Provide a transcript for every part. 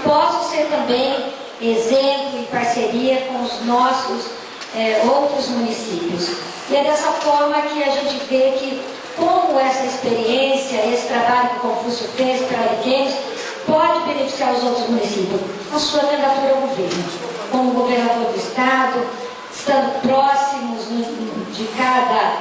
possam ser também exemplo e parceria com os nossos outros municípios. E é dessa forma que a gente vê que como essa experiência, esse trabalho que o Confúcio fez para Ariquemes pode beneficiar os outros municípios. A sua candidatura ao governo, como governador do Estado, estando próximos de cada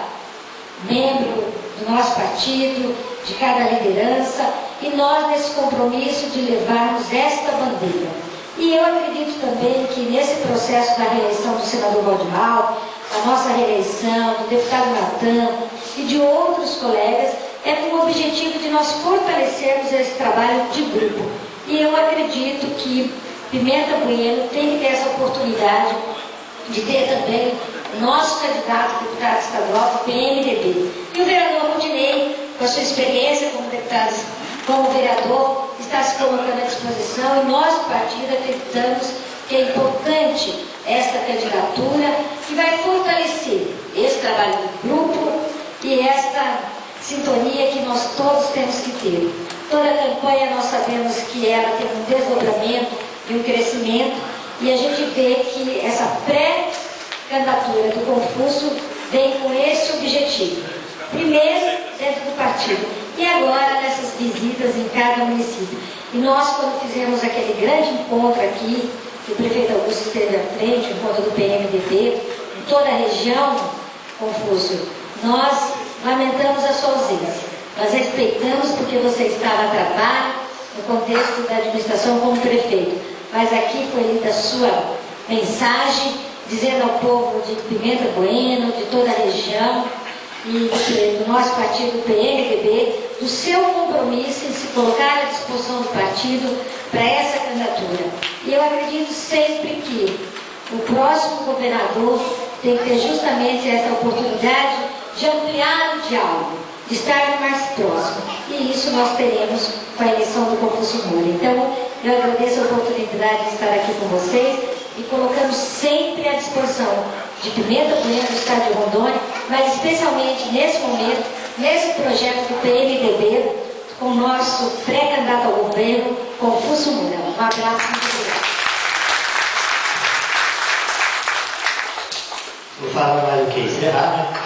membro do nosso partido, de cada liderança, e nós nesse compromisso de levarmos esta bandeira. E eu acredito também que nesse processo da reeleição do senador Valdemar, da nossa reeleição, do deputado Natan e de outros colegas, é com o objetivo de nós fortalecermos esse trabalho de grupo. E eu acredito que Pimenta Bueno tem que ter essa oportunidade de ter também o nosso candidato a deputado estadual do PMDB. E o vereador Rudinei, com a sua experiência como deputado, como vereador, está se colocando à disposição e nós do partido acreditamos que é importante esta candidatura que vai fortalecer esse trabalho do grupo e esta sintonia que nós todos temos que ter. Toda a campanha nós sabemos que ela tem um desdobramento e um crescimento e a gente vê que essa pré-candidatura do Confúcio vem com esse objetivo. Primeiro, dentro do partido, e agora nessas visitas em cada município. E nós, quando fizemos aquele grande encontro aqui, que o prefeito Augusto esteve à frente, o encontro do PMDB, em toda a região, Confúcio, nós lamentamos a sua ausência. Nós respeitamos porque você estava a trabalho no contexto da administração como prefeito. Mas aqui foi lida a sua mensagem, dizendo ao povo de Pimenta Bueno, de toda a região, e do nosso partido PMDB, do seu compromisso em se colocar à disposição do partido para essa candidatura. E eu acredito sempre que o próximo governador tem que ter justamente essa oportunidade de ampliar o diálogo, de estar mais próximo. E isso nós teremos com a eleição do Confúcio Moura. Então, eu agradeço a oportunidade de estar aqui com vocês e colocamos sempre à disposição de Pimenta Bueno, do Estado de Rondônia, mas especialmente nesse momento, nesse projeto do PMDB, com o nosso pré-candidato ao governo, Confúcio Moura. Um abraço, muito obrigado. Não fala mais do que encerrar, né?